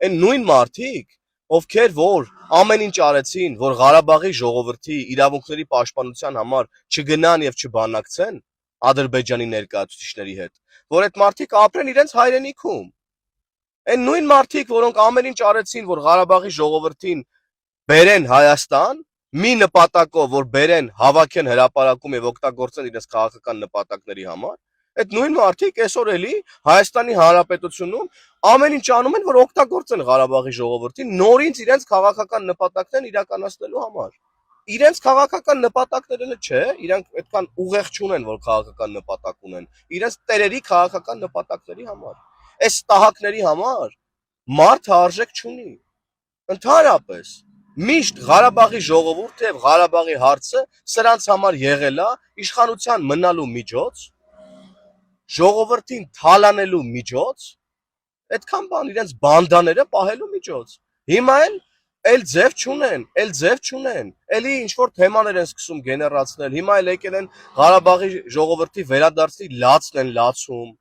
Այն նույն մարդիկ, ովքեր որ ամեն ինչ արեցին, որ Ղարաբաղի ժողովրդի իրավունքների պաշտպանության համար չգնան եւ չբանակցեն Ադրբեջանի ներկայացուցիչների հետ, որ այդ մարդիկ ապրեն իրենց հայրենիքում։ Այն նույն մարդիկ, որոնք ամեն ինչ արեցին, որ Ղարաբաղի ժողովրդին բերեն Հայաստան, մի նպատակով, որ բերեն հավաքեն հրապարակում եւ օգտագործեն իրենց քաղաքական նպատակների համար, այդ նույն մարդիկ այսօր էլի Հայաստանի Հանրապետությունում ամեն ինչ անում են, որ օգտագործեն Ղարաբաղի ժողովրդին նորից իրենց քաղաքական նպատակներն իրականացնելու համար։ Իրենց քաղաքական նպատակները չէ, իրանք այդքան ուղեղ չունեն, որ քաղաքական նպատակ ունեն, իրենց տերերի քաղաքական նպատակների համար։ Այս տահակների համար մարդը արժեք չունի։ Ընդհանրապես միշտ Ղարաբաղի ժողովուրդը եւ Ղարաբաղի հարցը սրանց համար եղել է իշխանության մնալու միջոց, ժողովրդին թալանելու միջոց, այդքան բան իրենց բանդաները պահելու միջոց։ Հիմա էլ ձև չունեն, էլի ինչ որ թեմաներ են սկսում գեներացնել, հիմա էլ եկել են Ղարաբաղի ժողովրդի վերադարձի լացն են լացում։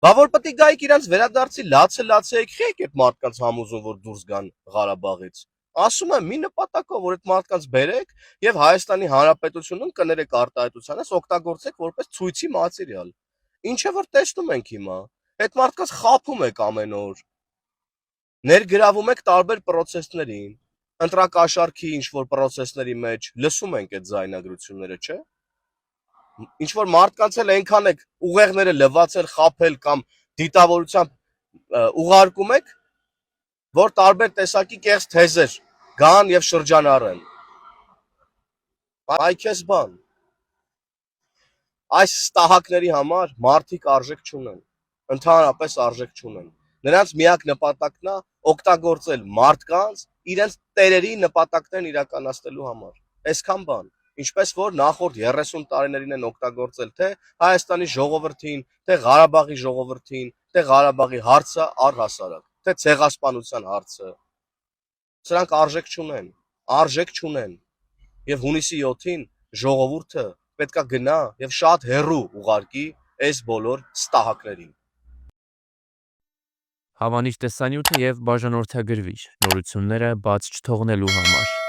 Բա որ պետք է գայիք իրանց վերադարձի լացեք, եք այդ մարդկանց համոզում, որ դուրս գան Ղարաբաղից։ Ասում եմ, մի նպատակով, որ այդ մարդկանց բերեք եւ Հայաստանի Հանրապետությունում կներեք արտահայտությանս օգտագործեք որպես ցույցի մատերիալ։ Ինչ է որ տեսնում ենք հիմա։ Այդ մարդկանց խափում եք ամեն օր։ Ներգրավում եք տարբեր process-ներին, ընտրակաշառքի ինչ որ process-ների մեջ, լսում ենք այդ զայնագրությունները, չէ՞։ Ինչ որ մարդկանց էլ այնքան եք ուղեղները լվացել, խափել կամ դիտավորությամբ ուղարկում եք, որ տարբեր տեսակի կեղծ թեզեր գան եւ շրջանառեն։ Այ քեզ բան։ Այս ստահակների համար մարդիկ արժեք չունեն, ընդհանրապես արժեք չունեն։ Նրանց միակ նպատակն է օգտագործել մարդկանց իրենց տերերի նպատակներն իրականացնելու համար։ Այսքան բան, ինչպես որ նախորդ 30 տարիներին են օգտագործել թե Հայաստանի ժողովրդին, թե Ղարաբաղի ժողովրդին, թե Ղարաբաղի հարցը առհասարակ, թե ցեղասպանության հարցը։ Սրանք արժեք չունեն։ Եվ հունիսի 7-ին ժողովուրդը պետքա գնա եւ շատ հեռու ուղարկի այս բոլոր ստահակներին։ Հավանիր տեսանյութը եւ բաժանորդագրվիր նորությունները բաց չթողնելու համար։